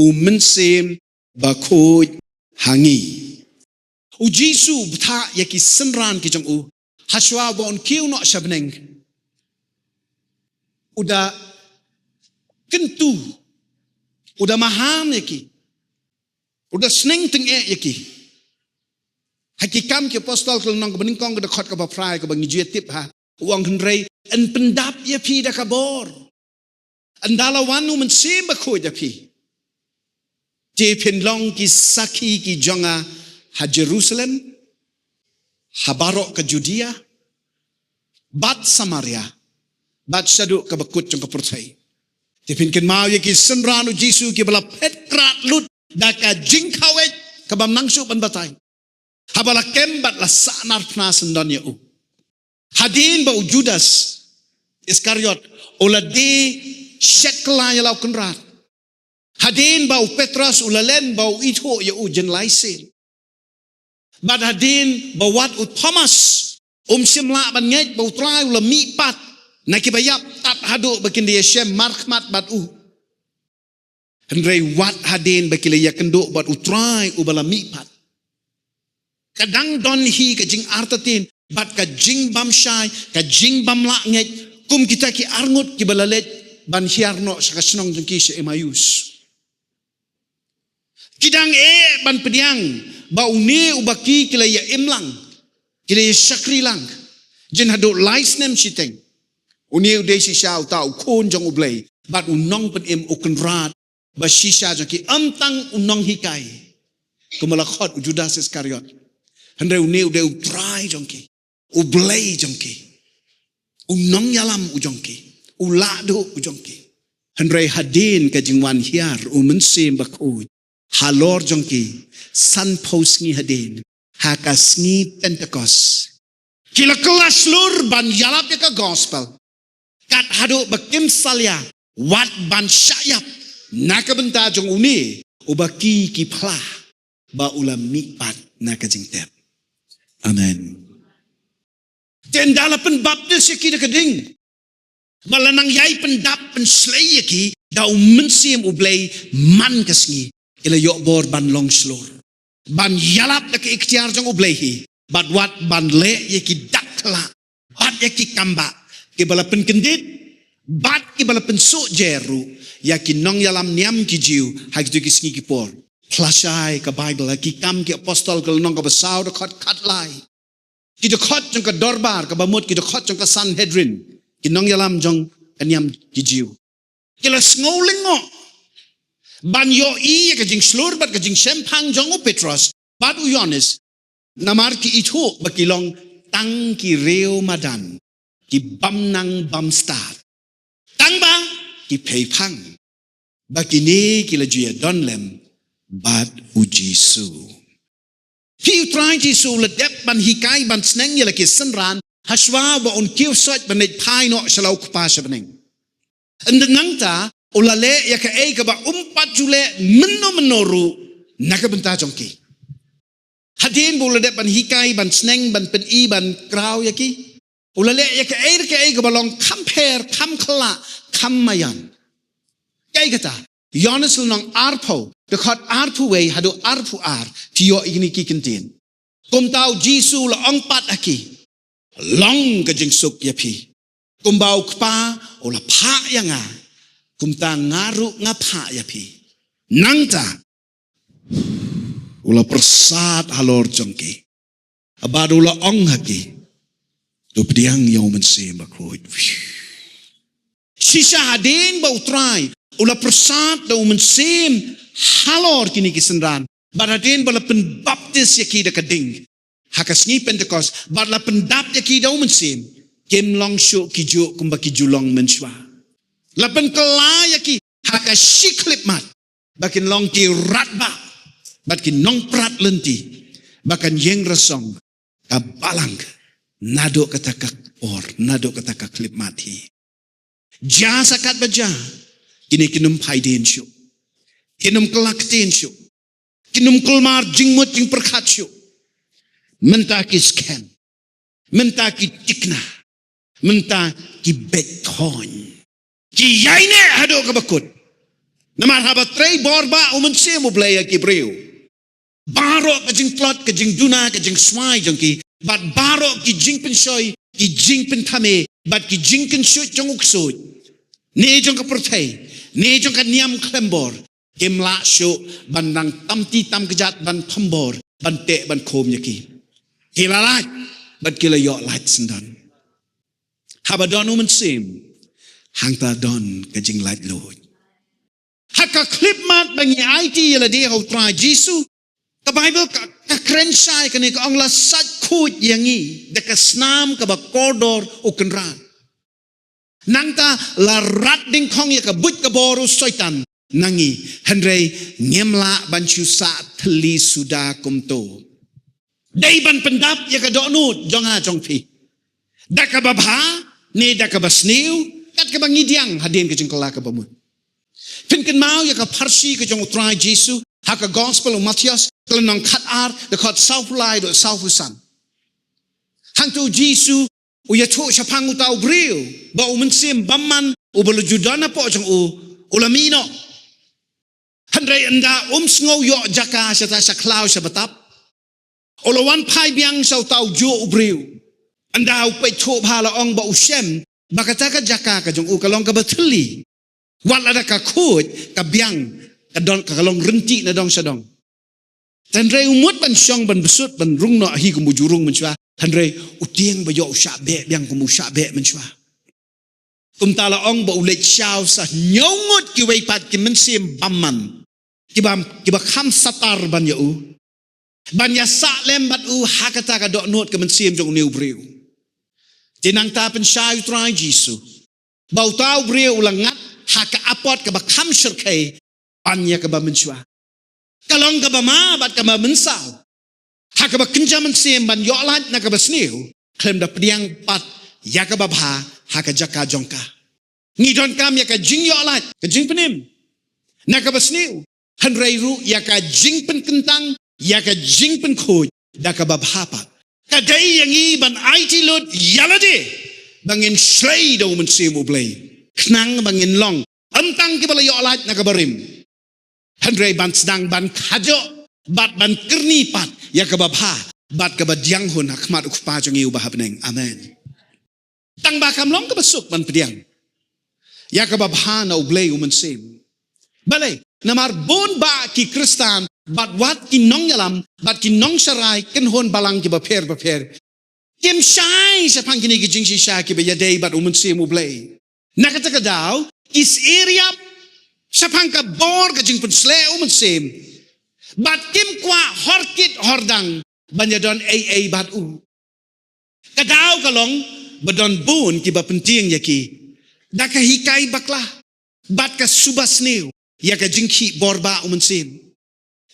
mensem bakoj hangi. Jisu bta yaki senran ki jong haswa bon kiu no shabneng. Udah kentu. Udah maham yaki. Udah seneng teng yaki. Hakikam ki apostol kul nong beningkong ke dekat ke baprai ke bangi tip ha. Uang henrei en pendap ya pi da kabor. Andala wanu mensem bakoj ya pi. Je penlong ki saki ki jonga ha Jerusalem, ha barok ke Judea, bat Samaria, bat saduk ke bakut jong ke percaya. Tipin ken mau ye ki senranu Jisu ki bala pet krat lut da ka jingkawet ke bam nangsu ban batai. Ha bala kembat la sanar pnas ndon ye Hadin ba Judas Iskariot ola de shekla ya lau kenrat. Hadin bau Petrus ulalen bau itu ya ujen laisin. Bad hadin bawat u Thomas simla ban ngej bau trai ula mi pat nakibayap tat hadu bakin dia Shem markmat bad Henrei wat hadin bakila ya kendo bad u trai u bala mi pat. Kadang don hi ka jing artatin bad ka jing bam syai ka jing bam la ngej kum kita ki arngut ki balalet ban hiarno sa kasnong jengki sa Emayus. Kidang ban pediang bau ne ubaki kila ya imlang kila ya syakri lang jen hado lais nem siteng uni udai sisa utau kon jong ublay bat unong pen im ukenrat ba sisa jong ki amtang unong hikai kemalakot Judas Iskariot hendre uni udai utrai jong ki ublay jong ki unong yalam ujong ki ulado ujong ki hendre hadin ka jingwan hiar umensem bakoj halor jongki san posngi hadin hakasngi Pentecost kila kelas lur ban yalap ka gospel kat hadu bakim salya wat ban syayap naka benta jong uni ubaki ki plah ba ulam mikpat naka jingtep amen tendala pen baptis ki keding malanang yai pendap pen slay ki da mensim ublay man kasngi ila yok bor ban long slor ban yalap da ke ikhtiar jong ublehi bat wat ban le ye ki dakla bat ye ki kamba ke bala pen kendit bat ke bala pen so jeru ya ki nong yalam niam ki jiu ha ki sngi ki por plasai ka bible ki kam ki apostol ke nong ka basau de khat khat lai ki de khat jong ka dorbar ka bamut ki de khat jong ka Sanhedrin ki nong yalam jong kaniam ki jiu ki la sngolingo ban yo i ka jing slur bat ka jing sempang jong Petrus bat u Yohanes namar ki itu bakilong tang ki reo madan ki bam nang bam star tang ba ki peipang bakini ki la juya donlem bat u Jisu fi try Jisu la dep ban hikai ban sneng ya la ki senran haswa ba on kiu sot ban net pai no shalau kpa shabneng endang ta ulale ya ka ka ba umpat jule menoru naka benta jongki hadin bulade ban hikai ban sneng ban pen I ban krau yaki ulale ya ka ka ba long compare kam khala kam mayan kai kata Yohanes nang arpo dekat arpu we hado arpu ar tio igni ki kentin kum tau Jisu la ongpat aki long ka jing suk yapi kum bau kpa ola pha yanga kumta ngaru ngapa ya pi nangta ula persat halor jongki abadu ula ong haki do pediang yau mense bakoi sisa hadin ba utrai ula persat do mense halor kini kisenran baradin bala pen baptis yaki da kading hakasni Pentecost bala pendap yaki do mense kem long shu kijo kumbaki julong menshwa lapan kelaya ki haka shiklip mat bakin long ki ratba bakin nong prat lenti bakan yeng resong kabalang nado kata or nado kata klip mati jasa kat baja kini kinum paiden syu kinum kelak ten syu kinum kulmar jingmut jing perkat syu menta ki scam menta ki tikna menta ki bitcoin ki yaine hado ka bakut Namar haba trei borba uman sim ublay kibriu. Barok ka jing plot ka jing duna ka jing swai jongki. Bat barok ki jing pensoy ki jing pentame. Bat ki jing kensut jong uksut. Ne jong ka pertai. Ne jong ka niam klembor. Kemla syuk bandang tamti tam kejat ban pembor. Ban tek ban kom yaki. Kila lait. Bat kila yok lait sendan. Haba don uman sim. Hang ta don ka jing lait loy. Haka klip mat bangi IT yala dia hau try Jisu. Ka Bible ka krensai ka ni ka ang la sat kut yangi. Deka snam ka ba koridor o kenran. Nangta la rat ding kong ya ka but ka boru soitan. Nangi hendrei ngemla banchu sa teli suda kumto. Dai ban pendap ya ka donut jong ha jong pi. Daka babha ni daka basniu kat ka bangidiang hadin ka jengkala ka bamut. Pinkan mau ya ka parsi ka jong utrai Jesu haka gospel o Matias kelenong kat ar de kat sauflai do saufusan. Hang tu Jesu u ya tu syapang utau bril ba u mensim baman u belu judana po jong u ulamino. Handrai anda sngow yo jaka syata syaklau syabatap. Olawan pai biang sau tau jo u bril. Anda u pe tu bhala ong ba u shem bakata ka jaka ka jong u kalong ka batuli. Wal ada ka kut ka biang ka don ka kalong renti na dong sadong. Tandre umut ban syong ban besut ban rung no hi kumu jurung menchwa. Tandre utieng ba yo sya be biang kumu sya be menchwa. Kum tala ong ba ulet syau sa nyongut ki wei pat ki mensim bamman. Ki ba kham satar ban ya u. Ban ya sa lembat u hakata ka dok not ka mensim jong new breu. Jinang ta pen syau try Jesu. Bau tau breu ulangat haka apot ka ba kham syirkai anya ka ba menchwa. Kalong ka ba ma bat ka ba mensau. Haka ba kenja mensim ban yolat na ka ba sniu. Klem da pediang pat ya ka ba bha haka jaka jongka. Ngidon kam ya ka jing yolat ka jing penim. Na ka ba sniu. Hanrei ru ya ka jing pen kentang ya ka jing pen khoj da ka ba bha pat. Ka dai yang i ban IT lut yalade bangin shlei do mensim ublay. Knang bangin long antang ki bala yolat na kabarim handrei ban sedang ban kajo bat ban kerni pat ya kababha bat kabadiang hun hakmat ukpa jong iu bahabneng amen tang bakam long kabasuk ban pediang ya kababha na ublay umensim balai namar bon ba ki kristan bat wat ki nong yalam bat ki nong sarai ken hon balang ki baper kim shai sa pangkini ki jing sha ki ba yadei bat umensim ublay nakata ka daw, is area sa pangka bor ka jing pensle umensim. Bat kim kwa horkit hordang banyadon AA bat u. Kadaw kalong badon bun ki ba penting yaki. Daka hikay bakla. Bat ka subasniw ya ka jing ki borba umensim.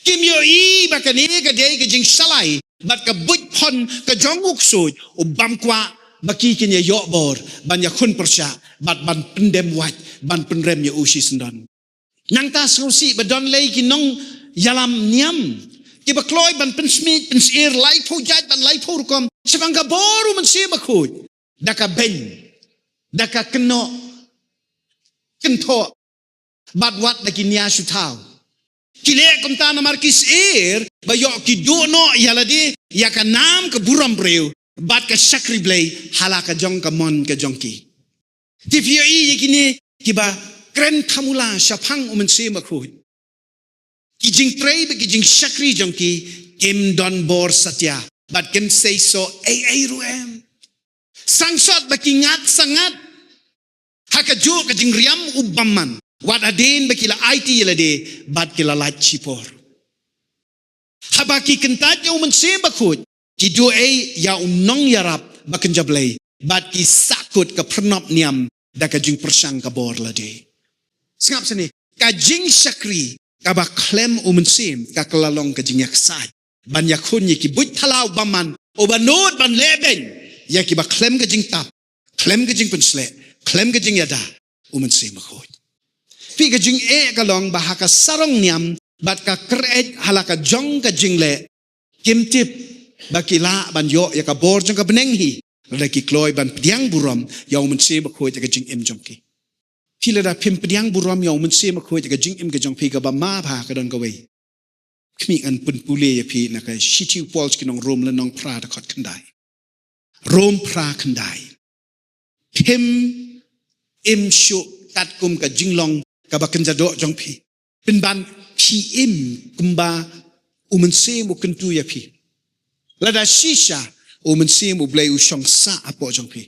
Kim yo i baka ni ka day ka jing salay. Bat ka butpon ka jong uksud o bamkwa baki kinya yok bor ban ya kun persya bat ban pendem wat ban penrem ya usi sendan nang ta srusi badon lei ki nong yalam niam ki bakloy ban pensmit pensir lai pho jat ban lai pho kom sebangga boru mensi bakut daka ben daka keno kento bat wat daki nia sutau kile kom ta na markis bayok ki dono yaladi ya ka nam ke buram breu bat ka sakri blay halaka jong ka mon ka jongki. Tifio i yikini kiba kren kamula syapang umensi makhut. Kijing trey ba kijing sakri jongki kim don bor satya bat kim say so ay ruem. Sangsot ba kingat sangat hakajo ka jing riam ubaman wat adin ba kila IT yalade bat kila lat chipor. Habaki kentat ya umensi makhut. Ki doe ya unong yarap baken jablay bat ki sakut ka pernop niam da ka jing persang ka bor lade sengap sini ka jing sakri ka ba klem umensim ka kelalong ka jing yaksai ban yakun ki but thalau baman o banot ban leben ya ki ba klem ka jing tap klem ka jing pensle klem ka jing yada umensim khot pi ka jing kalong ba ka sarong niam bat ka kreet halaka jong ka jing le kim tip bakila ban yo ya ka bor jong ka benenghi laki kloy ban pediang buram ya umensi bakhoi ka jing im jongki Pila da pim pediang buram yaw men se ma khoi ka jing im ka jong pi ka ba ma pha ka don ka wei khmi an pun pule ya pi na ka shitiu pol ki nong rom le nong pra da khot khandai rom pra khandai pim im shu kat kum ka jinglong ka ba kanja do jong pi pin ban pi im kumba men se mo kentu ya pi la da shisha men se mo blai u shong sa apo jong pi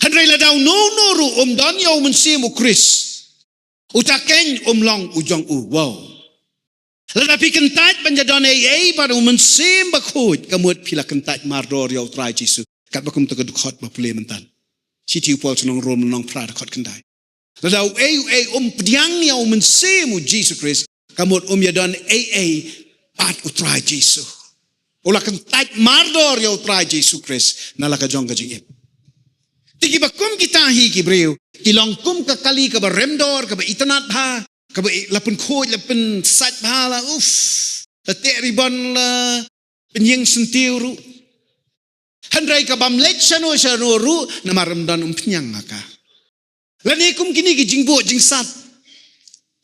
Handrai la daw no ru don yaw men se mo Chris utaken long ujong u wow la da pi kentat banja don ai ba men se ba khot kamut pila kentat mardor yaw trai jisu kat ba kum to ka khot ba pule mentan Sitiu pol nong rom nong pra da khot kandai la daw ai pdiang yaw men se mo Jesus Christ kamut ya don ai pat utrai jisu ula kentat mardor yaw trai Jesus Christ na la ka jong ka jing Tiki ba kum kita hi ki breu kilong kum ka kali ka ba remdor ka ba itanat ha ka ba lapun khoj lapun sat ba la uf la te ribon la penyeng sentiuru handrai ka bam lech sano ru na maramdan penyang aka la ni kum kini ki jingbo jingsat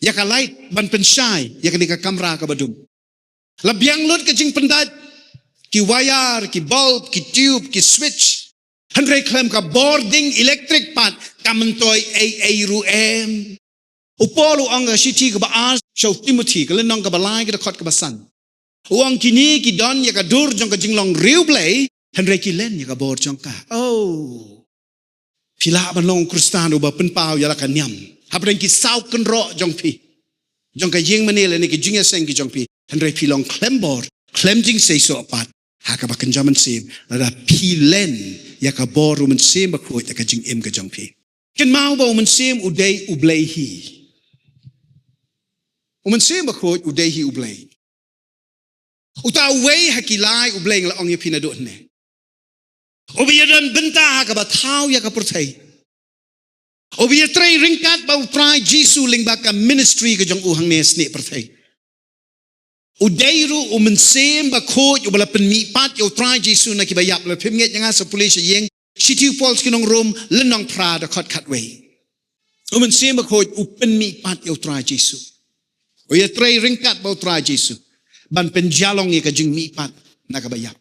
ya ka light ban pensyai ya ka ni ka kamera ka badum la biang lut ka jing pendat ki wayar ki bulb ki tube ki switch Handrai klem ka boarding electric pat kamantoy ay ru em. Upolo ang shiti ka ba as show Timothy ka lenong ka balay ka khot ka basan. Uang kini ki don ya ka dur jong ka jinglong riu play handrai ki len ya ka board jong ka. Oh. Pila banong kristano ba penpau ya la ka nyam. Habren ki sau kan ro jong pi. Jong ka jing manila ni ki jinga seng ki jong pi. Handrai pilong klem board klem jing say so pat. Haka ba kanjaman sim la pilen ya ka bor men sim ba khoi ka jing em ka jong pi ken mau ba men sim udai ublei hi men sim ba khoi udai hi ublei uta wei hakilai ublei la ong ya pina do ne obiyadan benta ha ka ba thau ya ka purthai obiyatrai ringkat ba utrai jisu ling ba ka ministry ka jong u hang ne sne purthai Udairu umensem ba khoj ubala penmi pat yo try Jesu na kibayap la phimnget nga sa police yeng sitiu falls kinong rom lenong pra da khot khat wei umensem ba khoj upenmi pat yo try Jesu o ya tray ringkat ba try Jesu ban penjalong ye ka jing mi pat na kabayap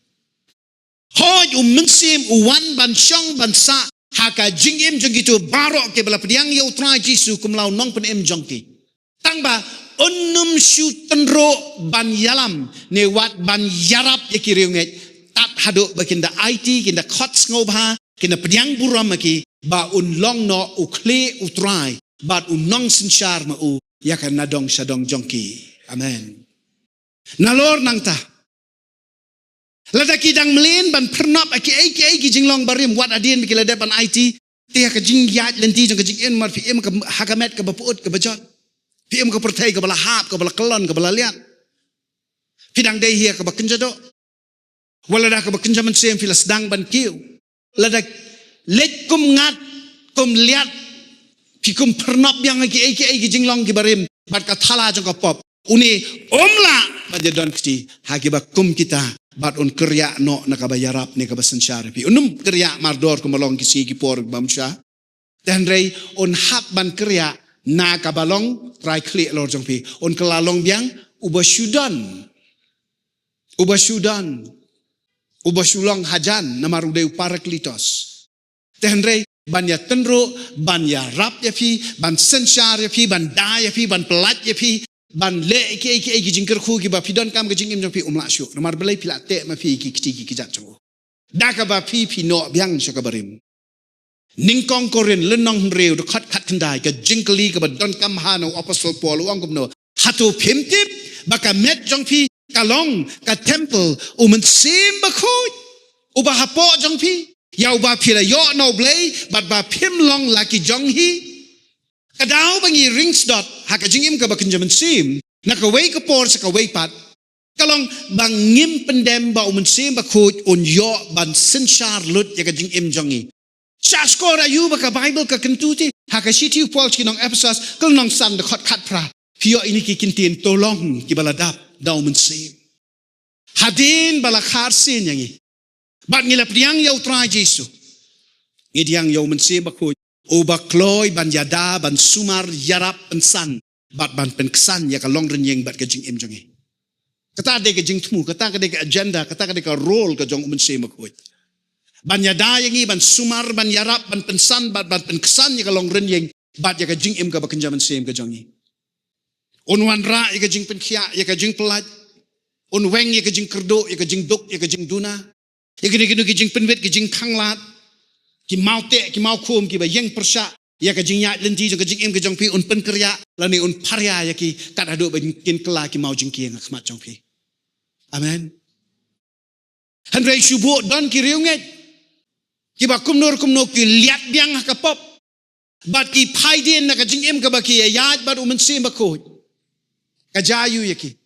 hoj umensem uwan ban shong ban sa haka jing em jong gitu baro ke bala pediang yo try Jesu kumlau nong pen em jong ki tang ba Onum shu tenro ban yalam ne wat ban yarap ye kiriunget tat hado bakinda IT kinda khots ngobha kinda pediang buram ki ba un long no ukle utrai ba un nong sinchar ma u yakan nadong sadong jongki amen nalor nangta lada kidang mlen ban pernap aki ki jinglong barim wat adien bikila de ban IT te ka jing yat lenti jong ka jing en mar fi em ka hakamet ka baput ka bajot Piem ka pertai ka bala hap ka bala kelon ka bala liat. Pidang day hiya ka ba kenjado. Wala da ka ba kenjaman siyem filas dang ban kiw. Lada let kum ngat kum liat. Pi kum pernop yang ki jinglong ki barim. Bat ka thala jong ka pop. Uni omla ba jadon kiti. Haki ba kum kita. Bat un kerja no na ka ba yarap ni ka ba sensyari. Pi unum kerja mardor kumalong kisi ki por bamsya. Dan rey un hap ban kerja. Na kabalong try klik lor jong pi on kelalong biang ubashulong hajan namaru deu paraklitos tenre ban ya tenro ban ya rap ya pi ban sensyar ya pi ban da ya pi ban pelat ya pi ban le ki jingker khu ki ba pidon kam ke jingim jong pi umla syu namar belai pilate ma pi ki ki jat jong da ka ba pi no biang syakabarim Ningkong korin lenong reu de khat kendai ka jingkeli ka badon kam hano apostle Paul uang kumno hatu pimtip baka met jong pi kalong ka temple umen sim ba khoj uba hapo jong pi yau ba pila yo no blay bat ba pim long laki jong hi kadau bangi rings dot haka jingim ka bakenjaman sim naka wei ka por sa ka wei pat kalong bangim pendem ba umen sim ba khoj un yo ban senchar lut ya ka jingim jongi Shaskor ayu baka Bible ka kentuti haka sitiu Paul kinong Ephesus kal nong san de khot khat pra pio ini ki kintin tolong ki baladap daw men sim hadin bala khar sin yangi bat ngila priang yau tra Jesu ngidiang yau men sim ba khoj Oba kloy ban yada ban sumar yarap pensan bat ban penkesan ya ka long renyeng bat ka jing im jongi. Kata de ka jing tmu, kata de ka agenda, kata de ka role ka jong umen se makuit. Ban yada yangi ban sumar ban yarap ban pensan bat ban penkesan ya ka long renyeng bat ya ka jing im ka ba kenjaman se ka jongi. Unwan ra ya ka jing penkhia ya ka jing pelaj. Unweng ya ka jing kerdo ya ka jing duk ya ka jing duna. Ya ka jing penwet ka jing khanglat. Ki mau te ki mau kum ki ba yeng persya ya ka jing ya lenji jong ka jing im ka jong pi un pen kerya lani un parya ya ki kat adu ba kin kela ki mau jing ki yang khmat jong pi. Amen. Han rei shubo don ki riunget ki ba kumnor ki liat biang ka pop bat ki phaiden na ka jing im ka ba ki ya bat umen sim ba ko ka jayu ya ki